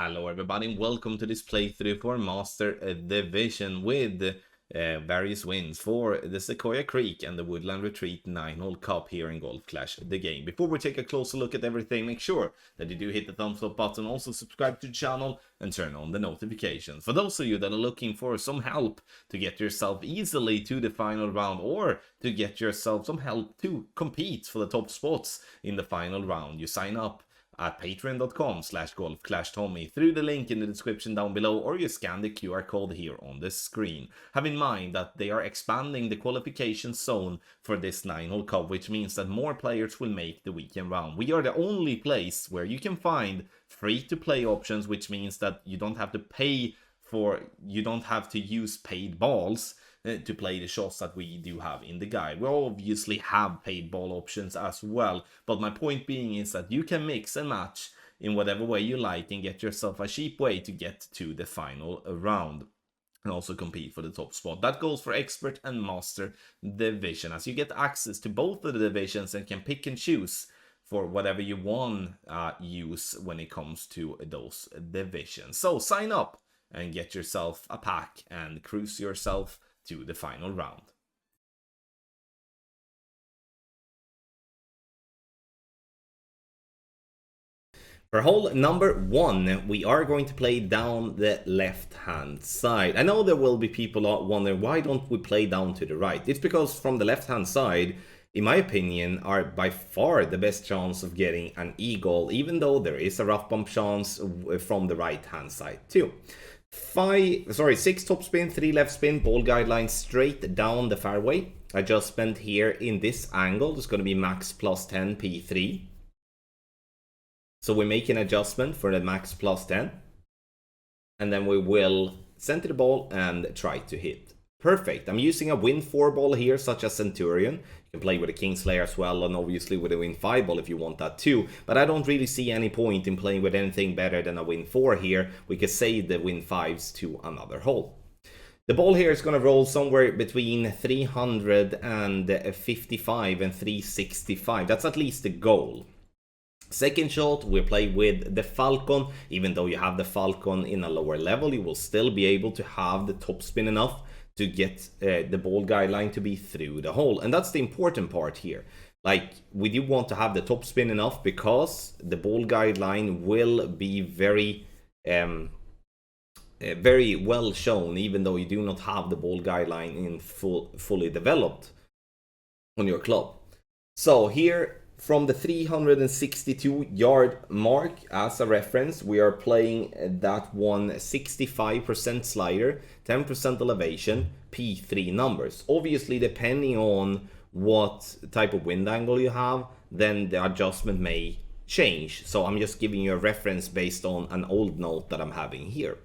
Hello everybody and welcome to this playthrough for Master Division with various wins for the Sequoia Creek and the Woodland Retreat 9-hole cup here in Golf Clash the game. Before we take a closer look at everything, make sure that you do hit the thumbs up button, also subscribe to the channel and turn on the notifications. For those of you that are looking for some help to get yourself easily to the final round or to get yourself some help to compete for the top spots in the final round, you sign up at patreon.com/golfclashtommy through the link in the description down below, or you scan the QR code here on the screen. Have in mind that they are expanding the qualification zone for this 9-hole cup, which means that more players will make the weekend round. We are the only place where you can find free-to-play options, which means that you don't have to use paid balls to play the shots that we do have in the guide. We obviously have paid ball options as well, but my point being is that you can mix and match in whatever way you like and get yourself a cheap way to get to the final round and also compete for the top spot. That goes for Expert and Master Division, as you get access to both of the divisions and can pick and choose for whatever you want use when it comes to those divisions. So sign up and get yourself a pack and cruise yourself to the final round. For hole number 1, we are going to play down the left-hand side. I know there will be people wondering, why don't we play down to the right? It's because from the left-hand side, in my opinion, are by far the best chance of getting an eagle, even though there is a rough bump chance from the right-hand side too. 6 topspin, 3 left spin, ball guideline straight down the fairway. Adjustment here in this angle is going to be max plus 10 P3. So we make an adjustment for the max plus 10. And then we will center the ball and try to hit. Perfect. I'm using a Win 4 ball here, such as Centurion. You can play with a Kingslayer as well, and obviously with a Win 5 ball if you want that too. But I don't really see any point in playing with anything better than a Win 4 here. We could save the Win 5s to another hole. The ball here is going to roll somewhere between 355 and 365. That's at least the goal. Second shot, we play with the Falcon. Even though you have the Falcon in a lower level, you will still be able to have the topspin enough to get the ball guideline to be through the hole. And that's the important part here. Like, we do want to have the topspin enough because the ball guideline will be very well shown, even though you do not have the ball guideline in fully developed on your club. So here, from the 362-yard mark as a reference, we are playing that one 65% slider, 10% elevation, P3 numbers. Obviously, depending on what type of wind angle you have, then the adjustment may change. So I'm just giving you a reference based on an old note that I'm having here.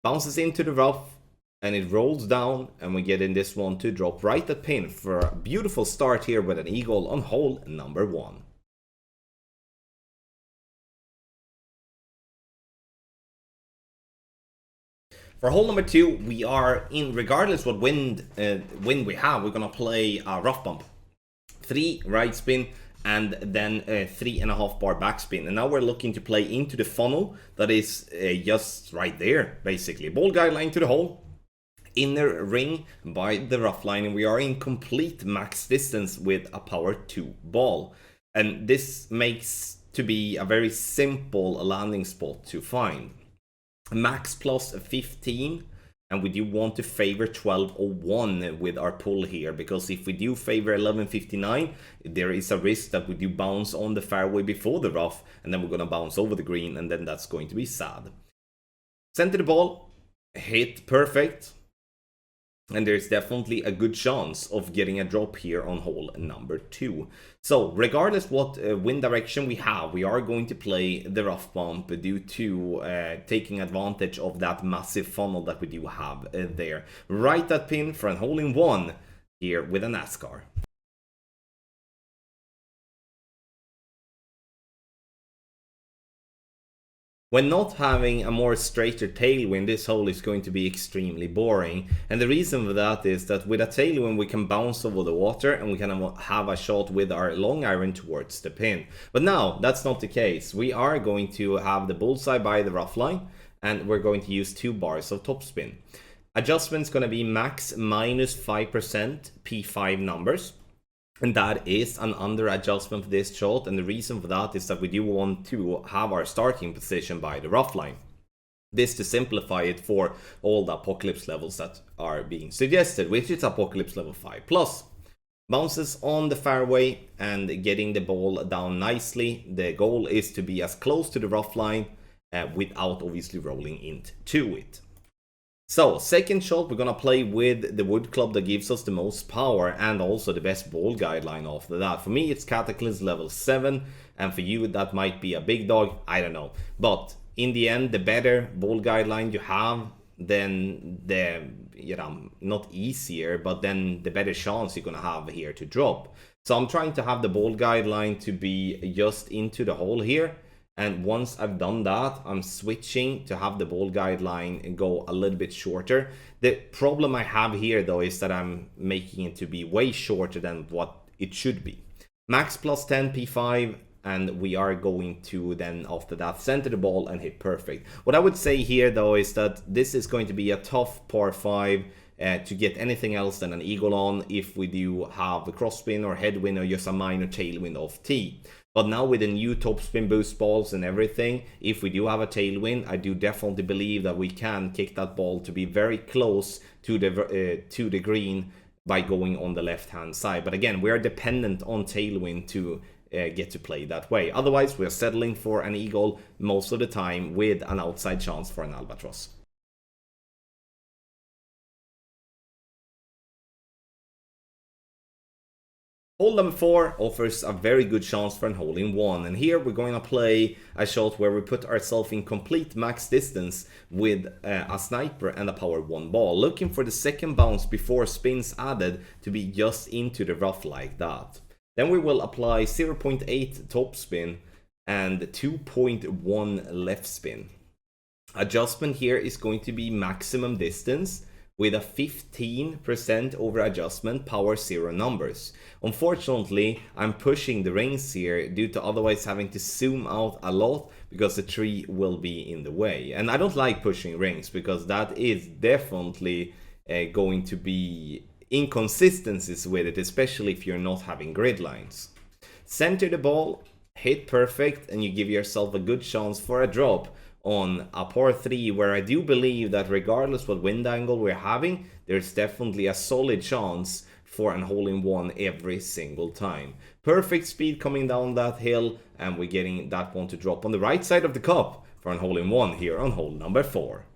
Bounces into the rough. And it rolls down, and we get in this one to drop right at pin for a beautiful start here with an eagle on hole number 1. For hole number 2, we are in, regardless what wind we have, we're gonna play a rough bump. 3 right spin and then a 3.5 bar backspin. And now we're looking to play into the funnel that is just right there, basically. Ball guideline to the hole. Inner ring by the rough line, and we are in complete max distance with a power 2 ball, and this makes to be a very simple landing spot to find. Max plus 15, and we do want to favor 1201 with our pull here, because if we do favor 1159, there is a risk that we do bounce on the fairway before the rough, and then we're gonna bounce over the green, and then that's going to be sad. Center the ball, hit perfect. And there's definitely a good chance of getting a drop here on hole number 2. So regardless what wind direction we have, we are going to play the rough bump due to taking advantage of that massive funnel that we do have there. Right at pin for a hole in 1 here with a NASCAR. When not having a more straighter tailwind, this hole is going to be extremely boring. And the reason for that is that with a tailwind we can bounce over the water and we can have a shot with our long iron towards the pin. But now, that's not the case. We are going to have the bullseye by the rough line and we're going to use 2 bars of topspin. Adjustment's going to be max minus 5% P5 numbers. And that is an under adjustment for this shot, and the reason for that is that we do want to have our starting position by the rough line. This to simplify it for all the apocalypse levels that are being suggested, which is apocalypse level 5+. Bounces on the fairway and getting the ball down nicely. The goal is to be as close to the rough line without obviously rolling into it. So, second shot, we're gonna play with the wood club that gives us the most power and also the best ball guideline after that. For me, it's Cataclysm level 7, and for you, that might be a big dog, I don't know. But in the end, the better ball guideline you have, then the, not easier, but then the better chance you're gonna have here to drop. So I'm trying to have the ball guideline to be just into the hole here. And once I've done that, I'm switching to have the ball guideline go a little bit shorter. The problem I have here though is that I'm making it to be way shorter than what it should be. Max plus 10 P5, and we are going to then after that center the ball and hit perfect. What I would say here though is that this is going to be a tough par 5 to get anything else than an eagle on if we do have a crosswind or headwind or just a minor tailwind off tee. But now with the new topspin boost balls and everything, if we do have a tailwind, I do definitely believe that we can kick that ball to be very close to the green by going on the left hand side. But again, we are dependent on tailwind to get to play that way. Otherwise, we are settling for an eagle most of the time with an outside chance for an albatross. Hole number 4 offers a very good chance for an hole-in-one, and here we're going to play a shot where we put ourselves in complete max distance with a sniper and a power 1 ball, looking for the second bounce before spins added to be just into the rough like that. Then we will apply 0.8 top spin and 2.1 left spin. Adjustment here is going to be maximum distance with a 15% over adjustment, power 0 numbers. Unfortunately, I'm pushing the rings here due to otherwise having to zoom out a lot because the tree will be in the way. And I don't like pushing rings because that is definitely going to be inconsistencies with it, especially if you're not having grid lines. Center the ball, hit perfect, and you give yourself a good chance for a drop on a par 3, where I do believe that regardless what wind angle we're having, there's definitely a solid chance for an hole-in-one every single time. Perfect speed coming down that hill, and we're getting that one to drop on the right side of the cup for an hole-in-one here on hole number 4.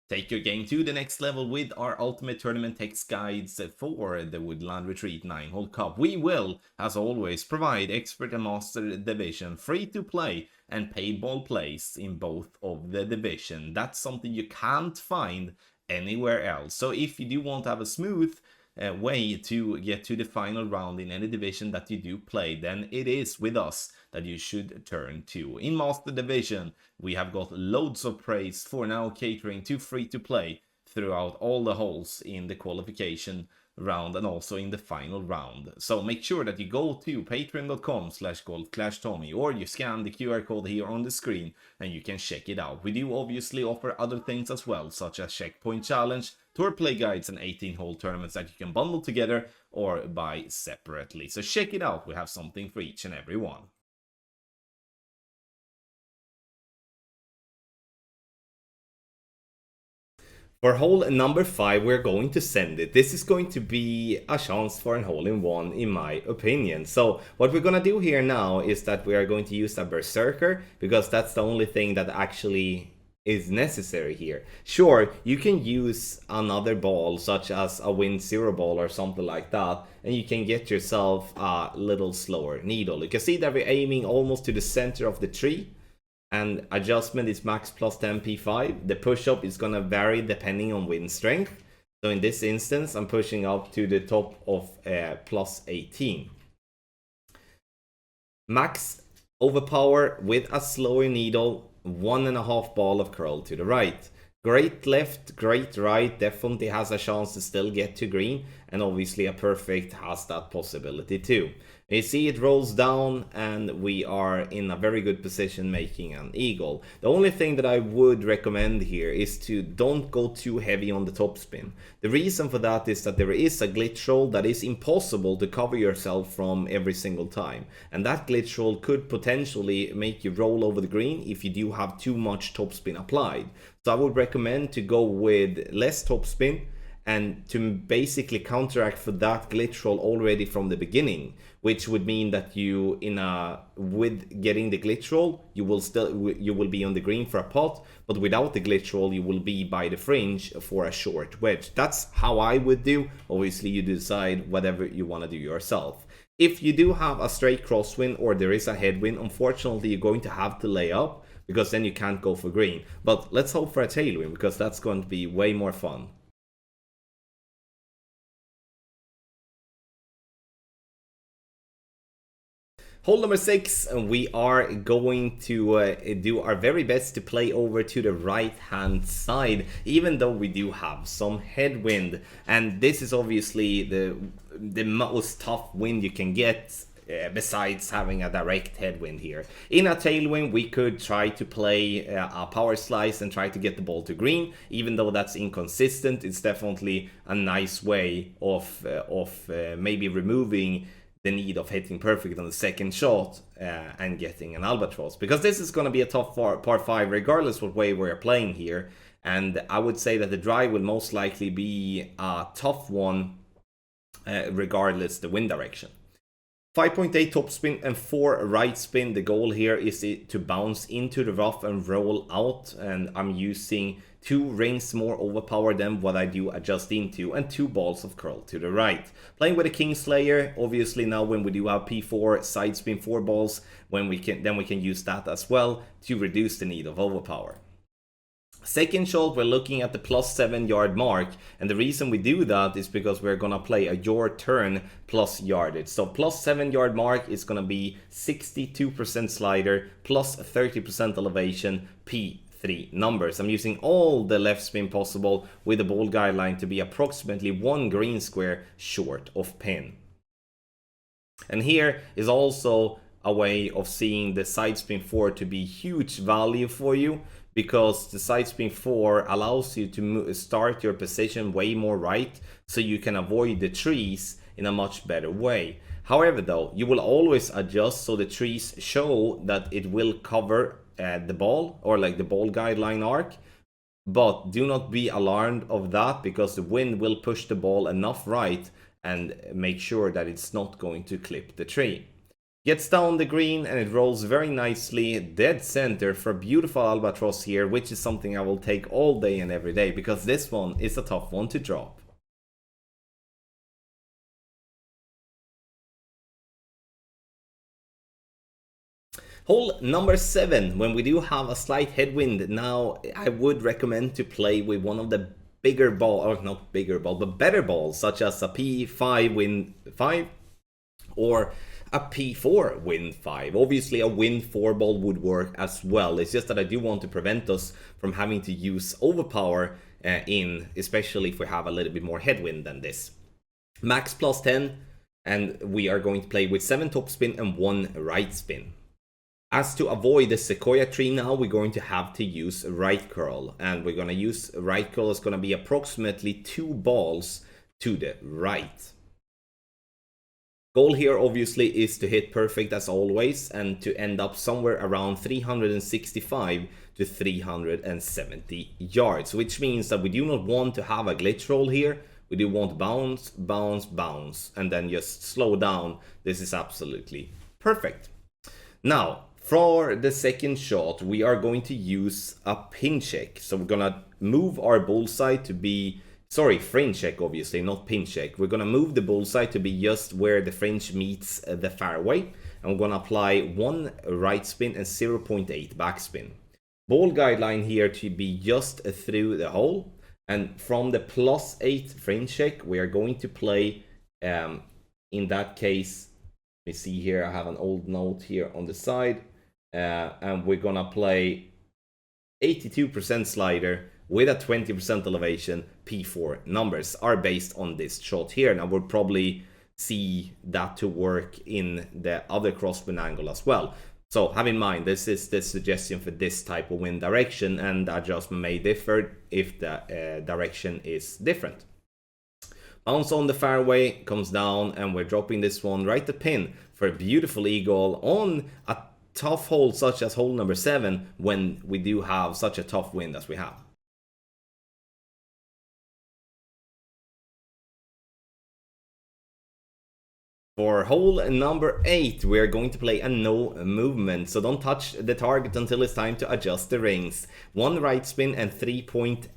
Take your game to the next level with our Ultimate Tournament text guides for the Woodland Retreat 9-hole cup. We will, as always, provide expert and master division, free to play and paid ball plays in both of the division. That's something you can't find anywhere else. So if you do want to have a smooth way to get to the final round in any division that you do play, then it is with us that you should turn to. In Master Division, we have got loads of praise for now catering to free to play throughout all the holes in the qualification round and also in the final round. So make sure that you go to patreon.com/goldclashtommy or you scan the QR code here on the screen and you can check it out. We do obviously offer other things as well, such as checkpoint challenge, tour play guides, and 18-hole tournaments that you can bundle together or buy separately. So check it out, we have something for each and every one. For hole number 5, we're going to send it. This is going to be a chance for an hole-in-one, in my opinion. So what we're gonna do here now is that we are going to use a berserker, because that's the only thing that actually is necessary here. Sure, you can use another ball, such as a wind 0 ball or something like that, and you can get yourself a little slower needle. You can see that we're aiming almost to the center of the tree, and adjustment is max plus 10 P5. The push-up is gonna vary depending on wind strength. So in this instance, I'm pushing up to the top of plus 18. Max overpower with a slower needle 1.5 ball of curl to the right. Great left, great right, definitely has a chance to still get to green, and obviously a perfect has that possibility too. You see it rolls down and we are in a very good position making an eagle. The only thing that I would recommend here is to don't go too heavy on the topspin. The reason for that is that there is a glitch roll that is impossible to cover yourself from every single time. And that glitch roll could potentially make you roll over the green if you do have too much topspin applied. So I would recommend to go with less topspin and to basically counteract for that glitch roll already from the beginning, which would mean that you with getting the glitch roll, you will be on the green for a pot, but without the glitch roll you will be by the fringe for a short wedge. That's how I would do. Obviously you decide whatever you want to do yourself. If you do have a straight crosswind or there is a headwind, unfortunately you're going to have to lay up, because then you can't go for green. But let's hope for a tailwind, because that's going to be way more fun. Hole number 6, we are going to do our very best to play over to the right hand side, even though we do have some headwind. And this is obviously the most tough wind you can get, besides having a direct headwind here. In a tailwind, we could try to play a power slice and try to get the ball to green. Even though that's inconsistent, it's definitely a nice way of maybe removing the need of hitting perfect on the second shot and getting an albatross, because this is going to be a tough par 5 regardless what way we're playing here. And I would say that the drive will most likely be a tough one regardless the wind direction. 5.8 topspin and 4 right spin. The goal here is to bounce into the rough and roll out, and I'm using 2 rings more overpower than what I do adjust into, and 2 balls of curl to the right. Playing with a Kingslayer, obviously now when we do have P4 side spin 4 balls, then we can use that as well to reduce the need of overpower. Second shot, we're looking at the +7 yard mark, and the reason we do that is because we're gonna play a your turn plus yardage. So +7 yard mark is gonna be 62% slider plus 30% elevation, P3 numbers. I'm using all the left spin possible with the ball guideline to be approximately 1 green square short of pin. And here is also a way of seeing the side spin 4 to be huge value for you, because the side spin 4 allows you to start your position way more right, so you can avoid the trees in a much better way. However though, you will always adjust so the trees show that it will cover the ball, or like the ball guideline arc, but do not be alarmed of that, because the wind will push the ball enough right and make sure that it's not going to clip the tree. Gets down the green and it rolls very nicely dead center for a beautiful albatross here, which is something I will take all day and every day, because this one is a tough one to drop. Hole number 7, when we do have a slight headwind, now I would recommend to play with one of the bigger ball, or not bigger ball, but better balls, such as a P5 wind 5 or a P4 wind 5. Obviously a wind 4 ball would work as well. It's just that I do want to prevent us from having to use overpower especially if we have a little bit more headwind than this. Max +10, and we are going to play with 7 topspin and 1 right spin. As to avoid the sequoia tree now, we're going to have to use right curl, and we're going to use right curl is going to be approximately 2 balls to the right. Goal here obviously is to hit perfect as always, and to end up somewhere around 365 to 370 yards, which means that we do not want to have a glitch roll here. We do want bounce, bounce, bounce, and then just slow down. This is absolutely perfect. Now, for the second shot, we are going to use a pin check. So we're gonna move our bullseye to be, fringe check obviously, not pin check. We're gonna move the bullseye to be just where the fringe meets the fairway. And we're gonna apply 1 right spin and 0.8 backspin. Ball guideline here to be just through the hole. And from the +8 fringe check, we are going to play, in that case, let me see here, I have an old note here on the side. And we're gonna play 82% slider with a 20% elevation. P4 numbers are based on this shot here. Now we'll probably see that to work in the other crosswind angle as well. So have in mind, this is the suggestion for this type of wind direction, and the adjustment may differ if the direction is different. Bounce on the fairway, comes down, and we're dropping this one right at pin for a beautiful eagle on a tough hole such as hole number 7 when we do have such a tough wind as we have. For hole number 8, we are going to play a no movement, so don't touch the target until it's time to adjust the rings. 1 right spin and 3.8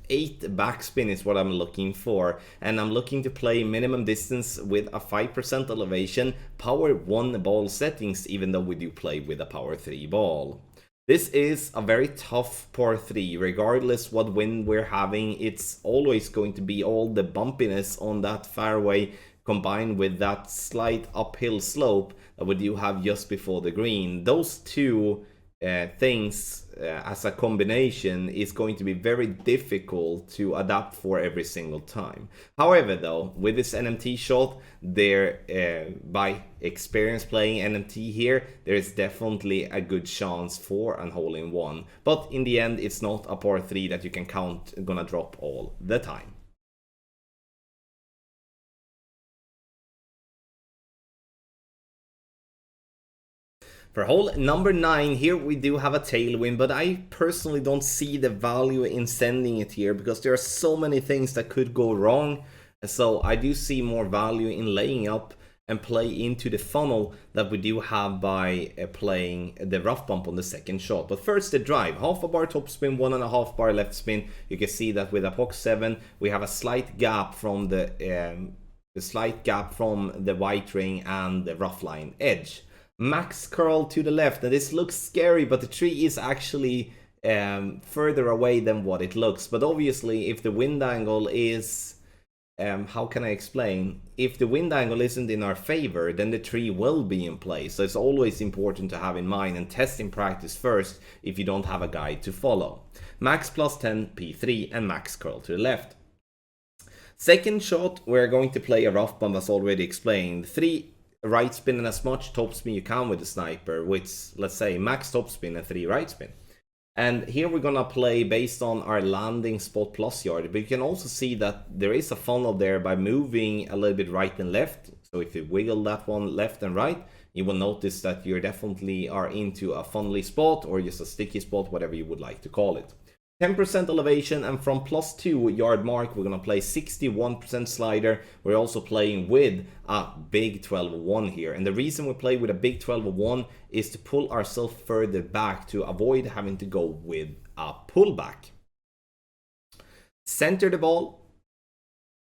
backspin is what I'm looking for, and I'm looking to play minimum distance with a 5% elevation, power 1 ball settings, even though we do play with a power 3 ball. This is a very tough par 3, regardless what wind we're having. It's always going to be all the bumpiness on that fairway combined with that slight uphill slope that we do have just before the green. Those two things as a combination is going to be very difficult to adapt for every single time. However, though, with this NMT shot, by experience playing NMT here, there is definitely a good chance for an hole-in-one. But in the end, it's not a par 3 that you can count gonna drop all the time. For hole number 9, here we do have a tailwind, but I personally don't see the value in sending it here because there are so many things that could go wrong. So I do see more value in laying up and play into the funnel that we do have by playing the rough bump on the second shot. But first the drive, half a bar top spin, 1.5 bar left spin. You can see that with a POC 7 we have a slight gap from the white ring and the rough line edge. Max curl to the left, and this looks scary, but the tree is actually further away than what it looks. But obviously, if the wind angle is, how can I explain? If the wind angle isn't in our favor, then the tree will be in place. So it's always important to have in mind and test in practice first if you don't have a guide to follow. Max plus 10, P3, and max curl to the left. Second shot, we're going to play a rough bump as already explained. 3 right spin and as much top spin you can with the sniper, which, let's say, max top spin and 3 right spin. And here we're gonna play based on our landing spot plus yard, but you can also see that there is a funnel there by moving a little bit right and left. So if you wiggle that one left and right, you will notice that you definitely are into a funnely spot or just a sticky spot, whatever you would like to call it. 10% elevation, and from plus 2 yard mark we're gonna play 61% slider. We're also playing with a big 12-1 here, and the reason we play with a big 12-1 is to pull ourselves further back to avoid having to go with a pullback. Center the ball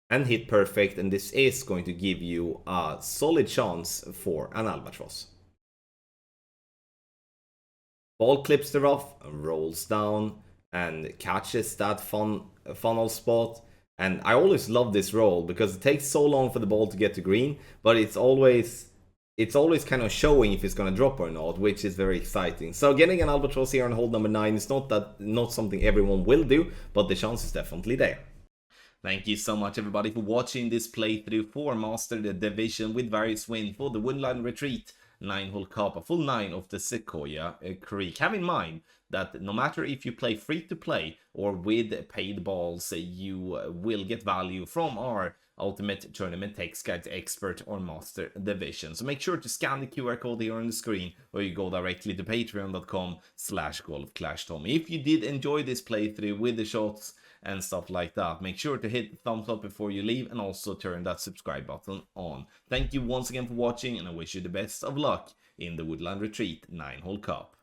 and hit perfect, and this is going to give you a solid chance for an albatross. Ball clips the rough, rolls down, and catches that funnel spot. And I always love this roll because it takes so long for the ball to get to green, but it's always kind of showing if it's going to drop or not, which is very exciting. So getting an albatross here on hole number 9 is not something everyone will do, but the chance is definitely there. Thank you so much everybody for watching this playthrough for Master the Division with various wins for the Woodland Retreat 9-hole cup, a full 9 of the Sequoia Creek. Have in mind that no matter if you play free to play or with paid balls, you will get value from our Ultimate Tournament Text Guide Expert or Master Division. So make sure to scan the QR code here on the screen, or you go directly to patreon.com/golfclashtommy. If you did enjoy this playthrough with the shots and stuff like that, make sure to hit the thumbs up before you leave and also turn that subscribe button on. Thank you once again for watching, and I wish you the best of luck in the Woodland Retreat 9-hole cup.